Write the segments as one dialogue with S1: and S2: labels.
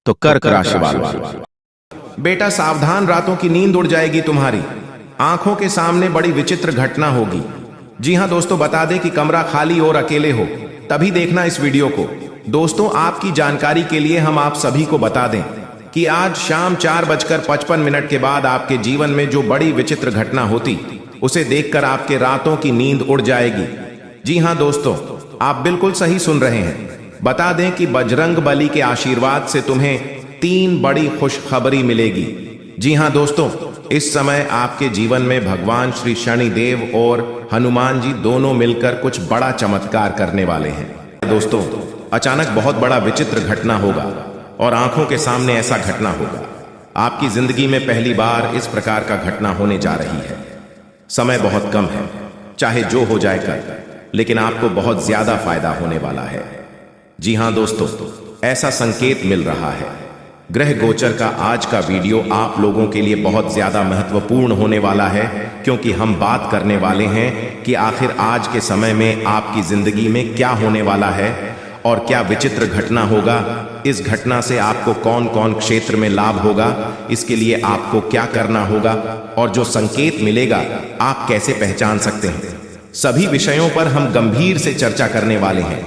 S1: तो कर्क राशि वालों,
S2: बेटा सावधान, रातों की नींद उड़ जाएगी तुम्हारी। आंखों के सामने बड़ी विचित्र घटना होगी। जी हां दोस्तों, बता दें कि कमरा खाली और अकेले हो तभी देखना इस वीडियो को। दोस्तों, आपकी जानकारी के लिए हम आप सभी को बता दें कि आज शाम 4:55 के बाद आपके जीवन में जो बड़ी विचित्र घटना होती उसे देखकर आपके रातों की नींद उड़ जाएगी। जी हां दोस्तों, आप बिल्कुल सही सुन रहे हैं। बता दें कि बजरंग बली के आशीर्वाद से तुम्हें 3 बड़ी खुशखबरी मिलेगी। जी हां दोस्तों, इस समय आपके जीवन में भगवान श्री शनिदेव और हनुमान जी दोनों मिलकर कुछ बड़ा चमत्कार करने वाले हैं। दोस्तों, अचानक बहुत बड़ा विचित्र घटना होगा और आंखों के सामने ऐसा घटना होगा। आपकी जिंदगी में पहली बार इस प्रकार का घटना होने जा रही है। समय बहुत कम है, चाहे जो हो जाए कर, लेकिन आपको बहुत ज्यादा फायदा होने वाला है। जी हां दोस्तों, ऐसा संकेत मिल रहा है। ग्रह गोचर का आज का वीडियो आप लोगों के लिए बहुत ज्यादा महत्वपूर्ण होने वाला है, क्योंकि हम बात करने वाले हैं कि आखिर आज के समय में आपकी जिंदगी में क्या होने वाला है और क्या विचित्र घटना होगा। इस घटना से आपको कौन कौन क्षेत्र में लाभ होगा, इसके लिए आपको क्या करना होगा और जो संकेत मिलेगा आप कैसे पहचान सकते हैं। सभी विषयों पर हम गंभीर से चर्चा करने वाले हैं।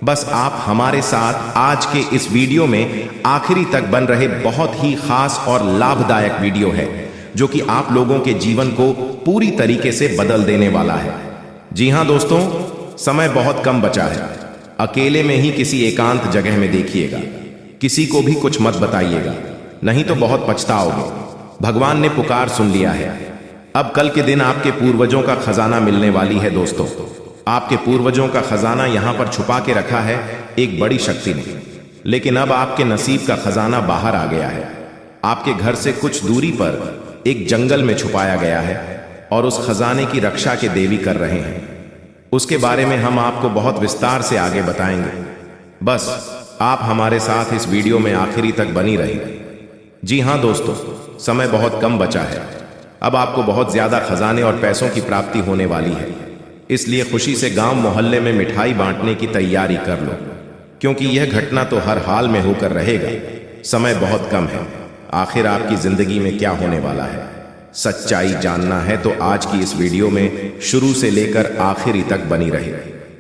S2: बस आप हमारे साथ आज के इस वीडियो में आखिरी तक बन रहे। बहुत ही खास और लाभदायक वीडियो है जो कि आप लोगों के जीवन को पूरी तरीके से बदल देने वाला है। जी हां दोस्तों, समय बहुत कम बचा है। अकेले में ही किसी एकांत जगह में देखिएगा, किसी को भी कुछ मत बताइएगा, नहीं तो बहुत पछताओगे। भगवान ने पुकार सुन लिया है। अब कल के दिन आपके पूर्वजों का खजाना मिलने वाली है। दोस्तों, आपके पूर्वजों का खजाना यहां पर छुपा के रखा है एक बड़ी शक्ति ने, लेकिन अब आपके नसीब का खजाना बाहर आ गया है। आपके घर से कुछ दूरी पर एक जंगल में छुपाया गया है और उस खजाने की रक्षा के देवी कर रहे हैं। उसके बारे में हम आपको बहुत विस्तार से आगे बताएंगे। बस आप हमारे साथ इस वीडियो में आखिरी तक बनी रही। जी हां दोस्तों, समय बहुत कम बचा है। अब आपको बहुत ज्यादा खजाने और पैसों की प्राप्ति होने वाली है, इसलिए खुशी से गांव मोहल्ले में मिठाई बांटने की तैयारी कर लो, क्योंकि यह घटना तो हर हाल में होकर रहेगा। समय बहुत कम है। आखिर आपकी जिंदगी में क्या होने वाला है, सच्चाई जानना है तो आज की इस वीडियो में शुरू से लेकर आखिरी तक बनी रहे।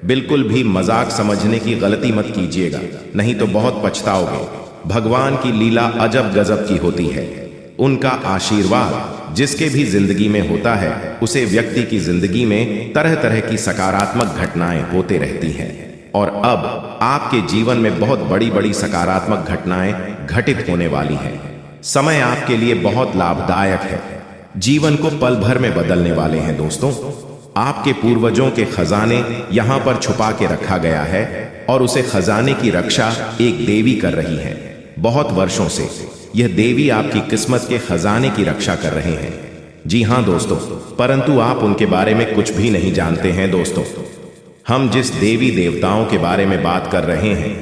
S2: बिल्कुल भी मजाक समझने की गलती मत कीजिएगा, नहीं तो बहुत पछताओगे। भगवान की लीला अजब गजब की होती है। उनका आशीर्वाद जिसके भी जिंदगी में होता है, उसे व्यक्ति की जिंदगी में तरह तरह की सकारात्मक घटनाएं होते रहती हैं। और अब आपके जीवन में बहुत बड़ी बड़ी सकारात्मक घटनाएं घटित होने वाली हैं। समय आपके लिए बहुत लाभदायक है, जीवन को पल भर में बदलने वाले हैं। दोस्तों, आपके पूर्वजों के खजाने यहां पर छुपा के रखा गया है और उसे खजाने की रक्षा एक देवी कर रही है। बहुत वर्षों से यह देवी आपकी किस्मत के खजाने की रक्षा कर रहे हैं। जी हां दोस्तों, परंतु आप उनके बारे में कुछ भी नहीं जानते हैं। दोस्तों, हम जिस देवी देवताओं के बारे में बात कर रहे हैं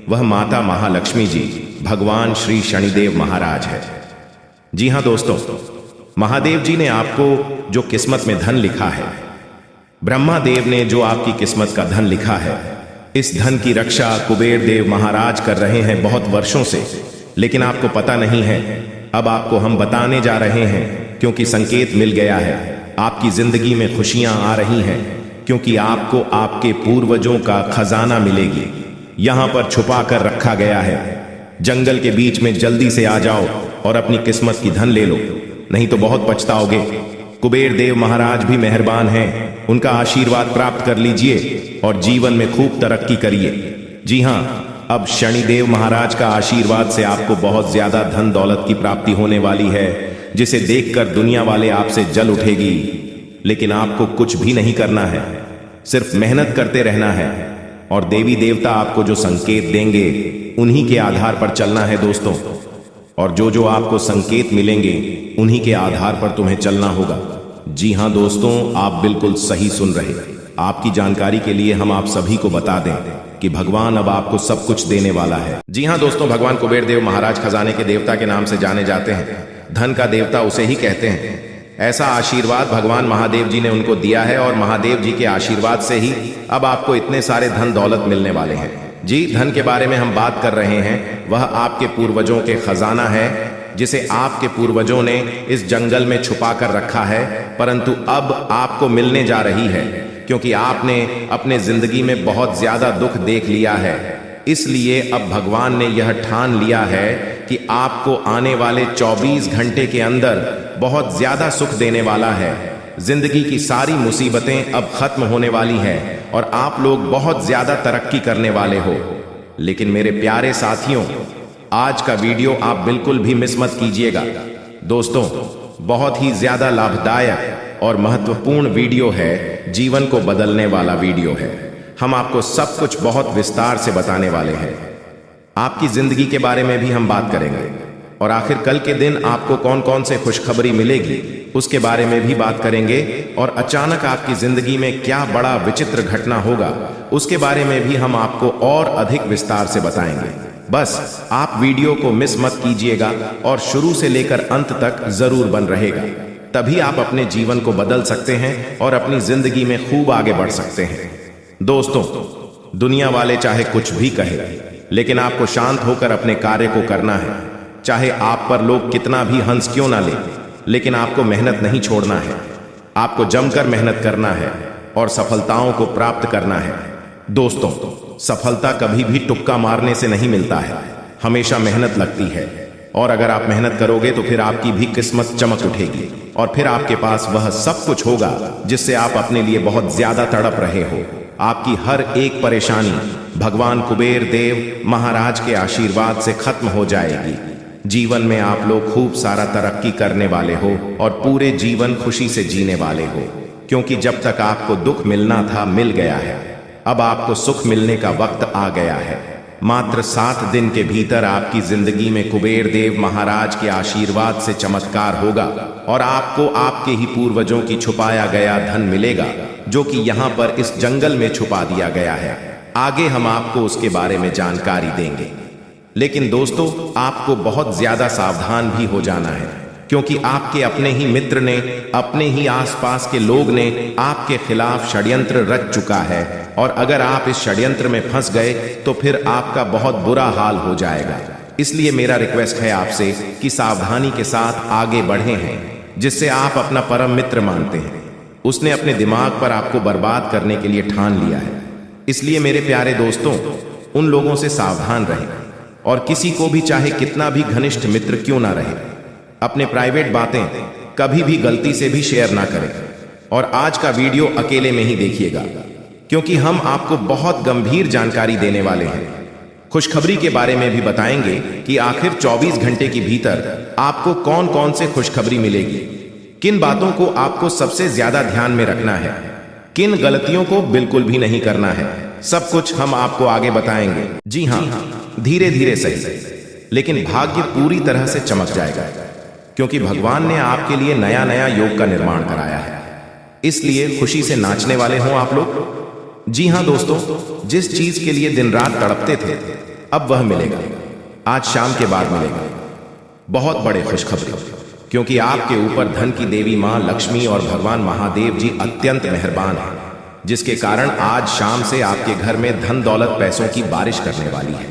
S2: वह माता महालक्ष्मी जी, भगवान श्री शनिदेव महाराज है। जी हां दोस्तों, महादेव जी ने आपको जो किस्मत में धन लिखा है, ब्रह्मा देव ने जो आपकी किस्मत का धन लिखा है, इस धन की रक्षा कुबेर देव महाराज कर रहे हैं बहुत वर्षों से, लेकिन आपको पता नहीं है। अब आपको हम बताने जा रहे हैं, क्योंकि संकेत मिल गया है। आपकी जिंदगी में खुशियां आ रही हैं, क्योंकि आपको आपके पूर्वजों का खजाना मिलेगी। यहां पर छुपा कर रखा गया है जंगल के बीच में। जल्दी से आ जाओ और अपनी किस्मत की धन ले लो, नहीं तो बहुत पछताओगे। कुबेर देव महाराज भी मेहरबान हैं, उनका आशीर्वाद प्राप्त कर लीजिए और जीवन में खूब तरक्की करिए। जी हां, अब शनिदेव महाराज का आशीर्वाद से आपको बहुत ज्यादा धन दौलत की प्राप्ति होने वाली है, जिसे देखकर दुनिया वाले आपसे जल उठेगी। लेकिन आपको कुछ भी नहीं करना है, सिर्फ मेहनत करते रहना है और देवी देवता आपको जो संकेत देंगे उन्हीं के आधार पर चलना है। दोस्तों, और जो जो आपको संकेत मिलेंगे उन्हीं के आधार पर तुम्हें चलना होगा। जी हां दोस्तों, आप बिल्कुल सही सुन रहे। आपकी जानकारी के लिए हम आप सभी को बता दें कि भगवान अब आपको सब कुछ देने वाला है। जी हां दोस्तों, भगवान कुबेर देव महाराज खजाने के देवता के नाम से जाने जाते हैं। धन का देवता उसे ही कहते हैं। ऐसा आशीर्वाद भगवान महादेव जी ने उनको दिया है और महादेव जी के आशीर्वाद से ही अब आपको इतने सारे धन दौलत मिलने वाले हैं। जी, धन के बारे में हम बात कर रहे हैं। वह आपके पूर्वजों के खजाना है जिसे आपके पूर्वजों ने इस जंगल में छुपा कर रखा है, परंतु अब आपको मिलने जा रही है क्योंकि आपने अपने जिंदगी में बहुत ज्यादा दुख देख लिया है। इसलिए अब भगवान ने यह ठान लिया है कि आपको आने वाले 24 घंटे के अंदर बहुत ज्यादा सुख देने वाला है। जिंदगी की सारी मुसीबतें अब खत्म होने वाली है और आप लोग बहुत ज्यादा तरक्की करने वाले हो। लेकिन मेरे प्यारे साथियों, आज का वीडियो आप बिल्कुल भी मिस मत कीजिएगा। दोस्तों, बहुत ही ज्यादा लाभदायक और महत्वपूर्ण वीडियो है, जीवन को बदलने वाला वीडियो है। हम आपको सब कुछ बहुत विस्तार से बताने वाले हैं। आपकी जिंदगी के बारे में भी हम बात करेंगे और आखिर कल के दिन आपको कौन कौन से खुशखबरी मिलेगी उसके बारे में भी बात करेंगे, और अचानक आपकी जिंदगी में क्या बड़ा विचित्र घटना होगा उसके बारे में भी हम आपको और अधिक विस्तार से बताएंगे। बस आप वीडियो को मिस मत कीजिएगा और शुरू से लेकर अंत तक जरूर बन रहेगा, तभी आप अपने जीवन को बदल सकते हैं और अपनी जिंदगी में खूब आगे बढ़ सकते हैं। दोस्तों, दुनिया वाले चाहे कुछ भी कहे, लेकिन आपको शांत होकर अपने कार्य को करना है। चाहे आप पर लोग कितना भी हंस क्यों ना ले, लेकिन आपको मेहनत नहीं छोड़ना है। आपको जमकर मेहनत करना है और सफलताओं को प्राप्त करना है। दोस्तों, सफलता कभी भी तुक्का मारने से नहीं मिलता है, हमेशा मेहनत लगती है। और अगर आप मेहनत करोगे तो फिर आपकी भी किस्मत चमक उठेगी और फिर आपके पास वह सब कुछ होगा जिससे आप अपने लिए बहुत ज्यादा तड़प रहे हो। आपकी हर एक परेशानी भगवान कुबेर देव महाराज के आशीर्वाद से खत्म हो जाएगी। जीवन में आप लोग खूब सारा तरक्की करने वाले हो और पूरे जीवन खुशी से जीने वाले हो, क्योंकि जब तक आपको दुख मिलना था मिल गया है। अब आपको सुख मिलने का वक्त आ गया है। मात्र 7 दिन के भीतर आपकी जिंदगी में कुबेर देव महाराज के आशीर्वाद से चमत्कार होगा और आपको आपके ही पूर्वजों की छुपाया गया धन मिलेगा, जो कि यहाँ पर इस जंगल में छुपा दिया गया है। आगे हम आपको उसके बारे में जानकारी देंगे। लेकिन दोस्तों, आपको बहुत ज्यादा सावधान भी हो जाना है, क्योंकि आपके अपने ही मित्र ने, अपने ही आसपास के लोग ने आपके खिलाफ षड्यंत्र रच चुका है, और अगर आप इस षड्यंत्र में फंस गए तो फिर आपका बहुत बुरा हाल हो जाएगा। इसलिए मेरा रिक्वेस्ट है आपसे कि सावधानी के साथ आगे बढ़े हैं, जिससे आप अपना परम मित्र मानते हैं। उसने अपने दिमाग पर आपको बर्बाद करने के लिए ठान लिया है। इसलिए मेरे प्यारे दोस्तों, उन लोगों से सावधान रहें और किसी को भी, चाहे कितना भी घनिष्ठ मित्र क्यों ना रहे, अपने प्राइवेट बातें कभी भी गलती से भी शेयर ना करें। और आज का वीडियो अकेले में ही देखिएगा, क्योंकि हम आपको बहुत गंभीर जानकारी देने वाले हैं। खुशखबरी के बारे में भी बताएंगे कि आखिर 24 घंटे के भीतर आपको कौन कौन से खुशखबरी मिलेगी, किन बातों को आपको सबसे ज्यादा ध्यान में रखना है, किन गलतियों को बिल्कुल भी नहीं करना है। सब कुछ हम आपको आगे बताएंगे। जी हाँ, धीरे धीरे सही, लेकिन भाग्य पूरी तरह से चमक जाएगा, क्योंकि भगवान ने आपके लिए नया नया योग का निर्माण कराया है। इसलिए खुशी से नाचने वाले हों आप लोग। जी हाँ दोस्तों, जिस चीज के लिए दिन रात तड़पते थे अब वह मिलेगा। आज शाम के बाद मिलेगा। बहुत बड़े खुशखबरी, क्योंकि आपके ऊपर धन की देवी मां लक्ष्मी और भगवान महादेव जी अत्यंत मेहरबान हैं, जिसके कारण आज शाम से आपके घर में धन दौलत पैसों की बारिश करने वाली है।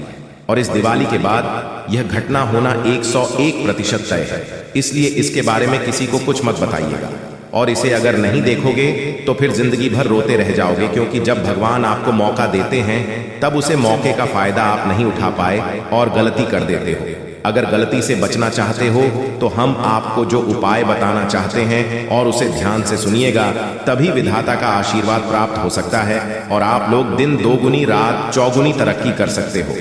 S2: और इस दिवाली के बाद यह घटना होना 101% तय है। इसलिए इसके बारे में किसी को कुछ मत बताइएगा, और इसे अगर नहीं देखोगे तो फिर जिंदगी भर रोते रह जाओगे, क्योंकि जब भगवान आपको मौका देते हैं तब उसे मौके का फायदा आप नहीं उठा पाए और गलती कर देते हो। अगर गलती से बचना चाहते हो तो हम आपको जो उपाय बताना चाहते हैं और उसे ध्यान से सुनिएगा, तभी विधाता का आशीर्वाद प्राप्त हो सकता है और आप लोग दिन दोगुनी रात चौगुनी तरक्की कर सकते हो।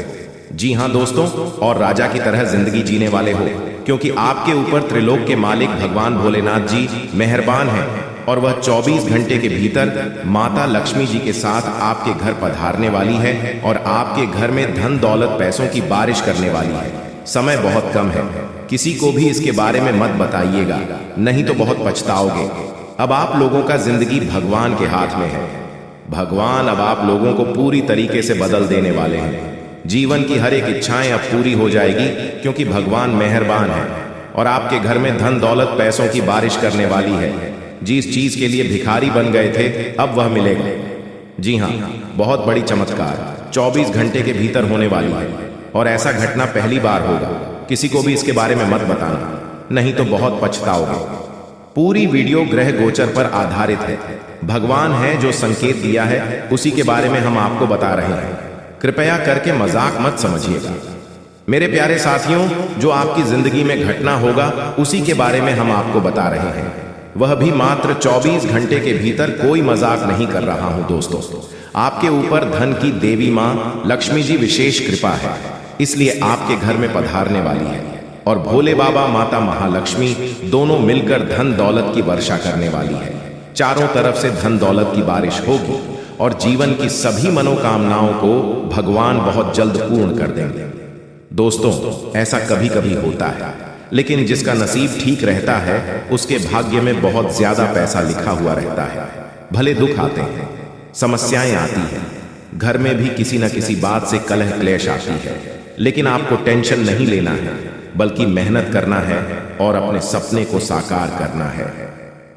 S2: जी हाँ दोस्तों, और राजा की तरह जिंदगी जीने वाले हो, क्योंकि आपके ऊपर त्रिलोक के मालिक भगवान भोलेनाथ जी मेहरबान हैं और वह 24 घंटे के भीतर माता लक्ष्मी जी के साथ आपके घर पधारने वाली है और आपके घर में धन दौलत पैसों की बारिश करने वाली है। समय बहुत कम है, किसी को भी इसके बारे में मत बताइएगा, नहीं तो बहुत पछताओगे। अब आप लोगों का जिंदगी भगवान के हाथ में है। भगवान अब आप लोगों को पूरी तरीके से बदल देने वाले हैं। जीवन की हर एक इच्छाएं अब पूरी हो जाएगी, क्योंकि भगवान मेहरबान है और आपके घर में धन दौलत पैसों की बारिश करने वाली है। जिस चीज के लिए भिखारी बन गए थे अब वह मिलेगा। जी हाँ, बहुत बड़ी चमत्कार। 24 घंटे के भीतर होने वाली है और ऐसा घटना पहली बार होगा। किसी को भी इसके बारे में मत बताना, नहीं तो बहुत पछताओगे। पूरी वीडियो ग्रह गोचर पर आधारित है। भगवान है जो संकेत दिया है, उसी के बारे में हम आपको बता रहे हैं। कृपया करके मजाक मत समझिएगा। मेरे प्यारे साथियों, जो आपकी जिंदगी में घटना होगा उसी के बारे में हम आपको बता रहे हैं, वह भी मात्र 24 घंटे के भीतर। कोई मजाक नहीं कर रहा हूं दोस्तों। आपके ऊपर धन की देवी मां लक्ष्मी जी विशेष कृपा है, इसलिए आपके घर में पधारने वाली है और भोले बाबा माता महालक्ष्मी दोनों मिलकर धन दौलत की वर्षा करने वाली है। चारों तरफ से धन दौलत की बारिश होगी और जीवन की सभी मनोकामनाओं को भगवान बहुत जल्द पूर्ण कर देंगे। दोस्तों, ऐसा कभी कभी होता है, लेकिन जिसका नसीब ठीक रहता है उसके भाग्य में बहुत ज्यादा पैसा लिखा हुआ रहता है। भले दुख आते हैं, समस्याएं आती हैं, घर में भी किसी न किसी बात से कलह क्लेश आती है, लेकिन आपको टेंशन नहीं लेना है, बल्कि मेहनत करना है और अपने सपने को साकार करना है।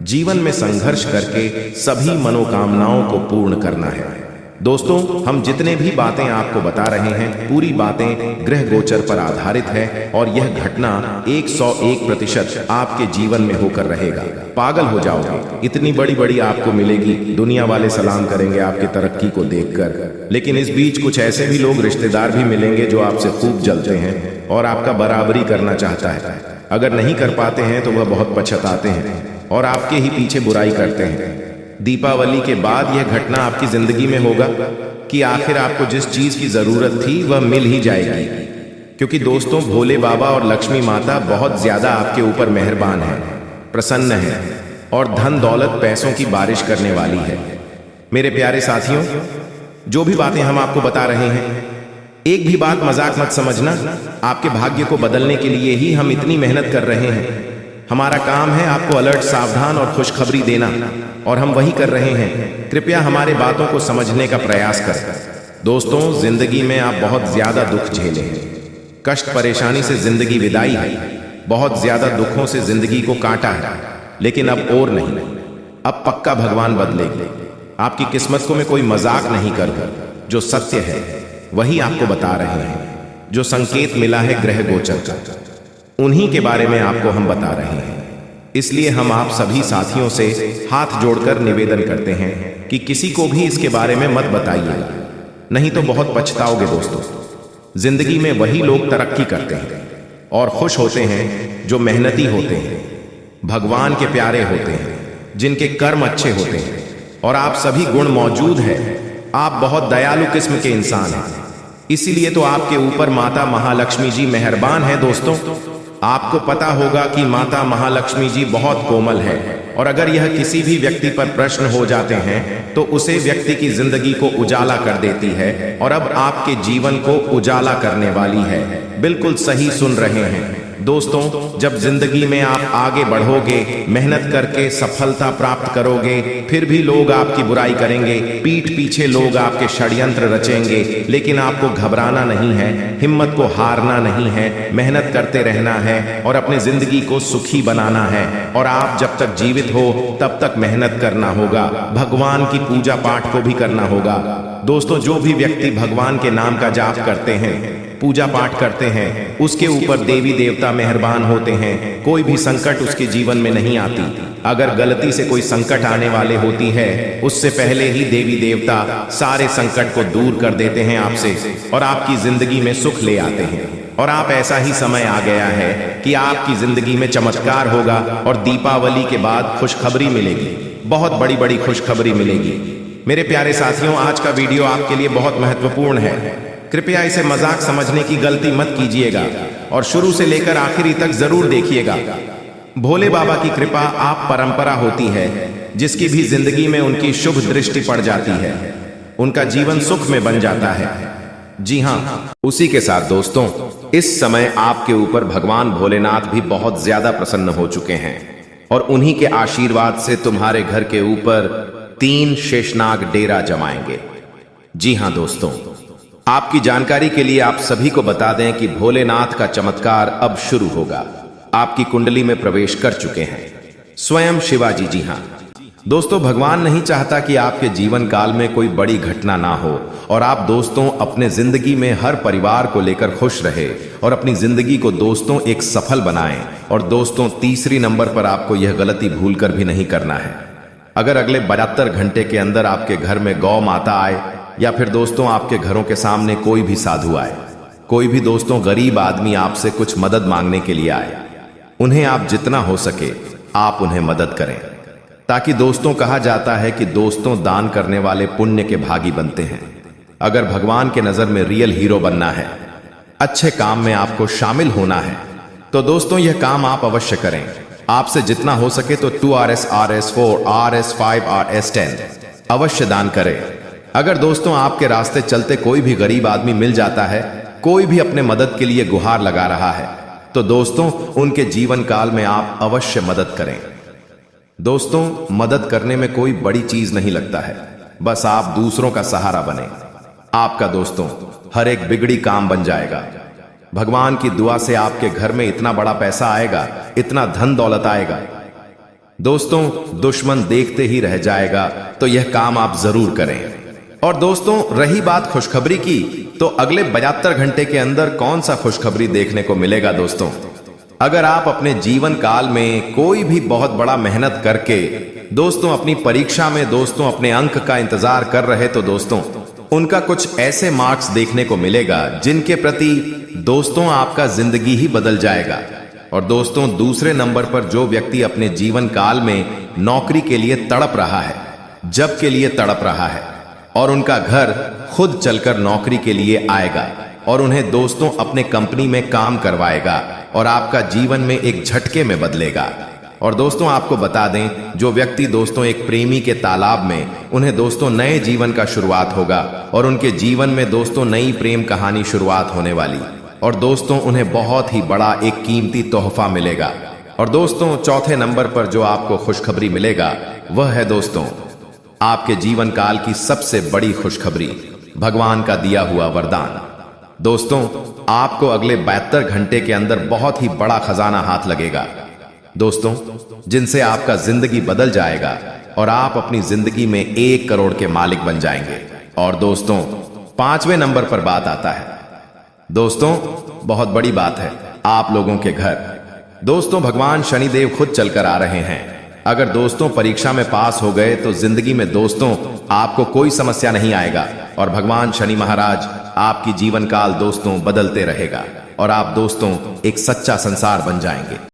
S2: जीवन में संघर्ष करके सभी मनोकामनाओं को पूर्ण करना है। दोस्तों, हम जितने भी बातें आपको बता रहे हैं, पूरी बातें ग्रह गोचर पर आधारित है और यह घटना 101% आपके जीवन में होकर रहेगा। पागल हो जाओगे, इतनी बड़ी बड़ी आपको मिलेगी, दुनिया वाले सलाम करेंगे आपकी तरक्की को देखकर। लेकिन इस बीच कुछ ऐसे भी लोग रिश्तेदार भी मिलेंगे जो आपसे खूब जलते हैं और आपका बराबरी करना चाहता है। अगर नहीं कर पाते हैं तो वह बहुत पछताते हैं और आपके ही पीछे बुराई करते हैं। दीपावली के बाद यह घटना आपकी जिंदगी में होगा कि आखिर आपको जिस चीज की जरूरत थी वह मिल ही जाएगी, क्योंकि दोस्तों भोले बाबा और लक्ष्मी माता बहुत ज्यादा आपके ऊपर मेहरबान है, प्रसन्न है और धन दौलत पैसों की बारिश करने वाली है। मेरे प्यारे साथियों, जो भी बातें हम आपको बता रहे हैं, एक भी बात मजाक मत समझना। आपके भाग्य को बदलने के लिए ही हम इतनी मेहनत कर रहे हैं। हमारा काम है आपको अलर्ट, सावधान और खुशखबरी देना, और हम वही कर रहे हैं। कृपया हमारे बातों को समझने का प्रयास करें। दोस्तों, जिंदगी में आप बहुत ज्यादा दुख झेले हैं, कष्ट परेशानी से जिंदगी विदाई है, बहुत ज्यादा दुखों से जिंदगी को काटा है, लेकिन अब और नहीं, अब पक्का भगवान बदलेंगे। आपकी किस्मत को मैं कोई मजाक नहीं करूंगा, जो सत्य है वही आपको बता रहे हैं। जो संकेत मिला है ग्रह गोचर का, उन्हीं के बारे में आपको हम बता रहे हैं। इसलिए हम आप सभी साथियों से हाथ जोड़कर निवेदन करते हैं कि किसी को भी इसके बारे में मत बताइएगा, नहीं तो बहुत पछताओगे। दोस्तों, जिंदगी में वही लोग तरक्की करते हैं और खुश होते हैं जो मेहनती होते हैं, भगवान के प्यारे होते हैं, जिनके कर्म अच्छे होते हैं और आप सभी गुण मौजूद है। आप बहुत दयालु किस्म के इंसान हैं, इसीलिए तो आपके ऊपर माता महालक्ष्मी जी मेहरबान है। दोस्तों, आपको पता होगा कि माता महालक्ष्मी जी बहुत कोमल है और अगर यह किसी भी व्यक्ति पर प्रश्न हो जाते हैं तो उसे व्यक्ति की जिंदगी को उजाला कर देती है और अब आपके जीवन को उजाला करने वाली है। बिल्कुल सही सुन रहे हैं दोस्तों, जब जिंदगी में आप आगे बढ़ोगे, मेहनत करके सफलता प्राप्त करोगे, फिर भी लोग आपकी बुराई करेंगे, पीठ पीछे लोग आपके षड्यंत्र रचेंगे, लेकिन आपको घबराना नहीं है, हिम्मत को हारना नहीं है, मेहनत करते रहना है और अपने जिंदगी को सुखी बनाना है। और आप जब तक जीवित हो तब तक मेहनत करना होगा, भगवान की पूजा पाठ को भी करना होगा। दोस्तों, जो भी व्यक्ति भगवान के नाम का जाप करते हैं, पूजा पाठ करते हैं, उसके ऊपर देवी देवता मेहरबान होते हैं, कोई भी संकट उसके जीवन में नहीं आती। अगर गलती से कोई संकट आने वाले होती है, उससे पहले ही देवी देवता सारे संकट को दूर कर देते हैं आपसे और आपकी जिंदगी में सुख ले आते हैं। और आप ऐसा ही समय आ गया है कि आपकी जिंदगी में चमत्कार होगा और दीपावली के बाद खुशखबरी मिलेगी, बहुत बड़ी बड़ी खुशखबरी मिलेगी। मेरे प्यारे साथियों, आज का वीडियो आपके लिए बहुत महत्वपूर्ण है। कृपया इसे मजाक समझने की गलती मत कीजिएगा और शुरू से लेकर आखिरी तक जरूर देखिएगा। भोले बाबा की कृपा आप परंपरा होती है, जिसकी भी जिंदगी में उनकी शुभ दृष्टि पड़ जाती है, उनका जीवन सुख में बन जाता है। जी हाँ, उसी के साथ दोस्तों, इस समय आपके ऊपर भगवान भोलेनाथ भी बहुत ज्यादा प्रसन्न हो चुके हैं और उन्हीं के आशीर्वाद से तुम्हारे घर के ऊपर 3 शेषनाग डेरा जमाएंगे। जी हाँ दोस्तों, आपकी जानकारी के लिए आप सभी को बता दें कि भोलेनाथ का चमत्कार अब शुरू होगा। आपकी कुंडली में प्रवेश कर चुके हैं स्वयं शिवाजी। जी हाँ, दोस्तों, भगवान नहीं चाहता कि आपके जीवन काल में कोई बड़ी घटना ना हो और आप दोस्तों अपने जिंदगी में हर परिवार को लेकर खुश रहे और अपनी जिंदगी को दोस्तों एक सफल बनाएं। और दोस्तों, तीसरी नंबर पर आपको यह गलती भूलकर भी नहीं करना है। अगर अगले 72 घंटे के अंदर आपके घर में गौ माता आए या फिर दोस्तों आपके घरों के सामने कोई भी साधु आए, कोई भी दोस्तों गरीब आदमी आपसे कुछ मदद मांगने के लिए आए, उन्हें आप जितना हो सके आप उन्हें मदद करें, ताकि दोस्तों कहा जाता है कि दोस्तों दान करने वाले पुण्य के भागी बनते हैं। अगर भगवान के नजर में रियल हीरो बनना है, अच्छे काम में आपको शामिल होना है, तो दोस्तों यह काम आप अवश्य करें। आपसे जितना हो सके तो 2Rs, Rs4, Rs5, Rs10 अवश्य दान करें। अगर दोस्तों आपके रास्ते चलते कोई भी गरीब आदमी मिल जाता है, कोई भी अपने मदद के लिए गुहार लगा रहा है, तो दोस्तों उनके जीवन काल में आप अवश्य मदद करें। दोस्तों, मदद करने में कोई बड़ी चीज नहीं लगता है, बस आप दूसरों का सहारा बने। आपका दोस्तों हर एक बिगड़ी काम बन जाएगा। भगवान की दुआ से आपके घर में इतना बड़ा पैसा आएगा, इतना धन दौलत आएगा, दोस्तों दुश्मन देखते ही रह जाएगा। तो यह काम आप जरूर करें। और दोस्तों रही बात खुशखबरी की, तो अगले 72 घंटे के अंदर कौन सा खुशखबरी देखने को मिलेगा दोस्तों? अगर आप अपने जीवन काल में कोई भी बहुत बड़ा मेहनत करके दोस्तों अपनी परीक्षा में दोस्तों अपने अंक का इंतजार कर रहे, तो दोस्तों उनका कुछ ऐसे मार्क्स देखने को मिलेगा जिनके प्रति दोस्तों आपका जिंदगी ही बदल जाएगा। और दोस्तों दूसरे नंबर पर जो व्यक्ति अपने जीवन काल में नौकरी के लिए तड़प रहा है, जब के लिए तड़प रहा है, और उनका घर खुद चलकर नौकरी के लिए आएगा और उन्हें दोस्तों अपने कंपनी में काम करवाएगा और आपका जीवन में एक झटके में बदलेगा। और दोस्तों आपको बता दें, जो व्यक्ति दोस्तों एक प्रेमी के तालाब में, उन्हें दोस्तों नए जीवन का शुरुआत होगा और उनके जीवन में दोस्तों नई प्रेम कहानी शुरुआत होने वाली, और दोस्तों उन्हें बहुत ही बड़ा एक कीमती तोहफा मिलेगा। और दोस्तों चौथे नंबर पर जो आपको खुशखबरी मिलेगा वह है दोस्तों आपके जीवन काल की सबसे बड़ी खुशखबरी, भगवान का दिया हुआ वरदान। दोस्तों आपको अगले 72 घंटे के अंदर बहुत ही बड़ा खजाना हाथ लगेगा दोस्तों, जिनसे आपका जिंदगी बदल जाएगा और आप अपनी जिंदगी में 1 करोड़ के मालिक बन जाएंगे। और दोस्तों 5वें नंबर पर बात आता है दोस्तों, बहुत बड़ी बात है आप लोगों के घर। दोस्तों भगवान शनिदेव खुद चलकर आ रहे हैं। अगर दोस्तों परीक्षा में पास हो गए तो जिंदगी में दोस्तों आपको कोई समस्या नहीं आएगा और भगवान शनि महाराज आपकी जीवन काल दोस्तों बदलते रहेगा और आप दोस्तों एक सच्चा संसार बन जाएंगे।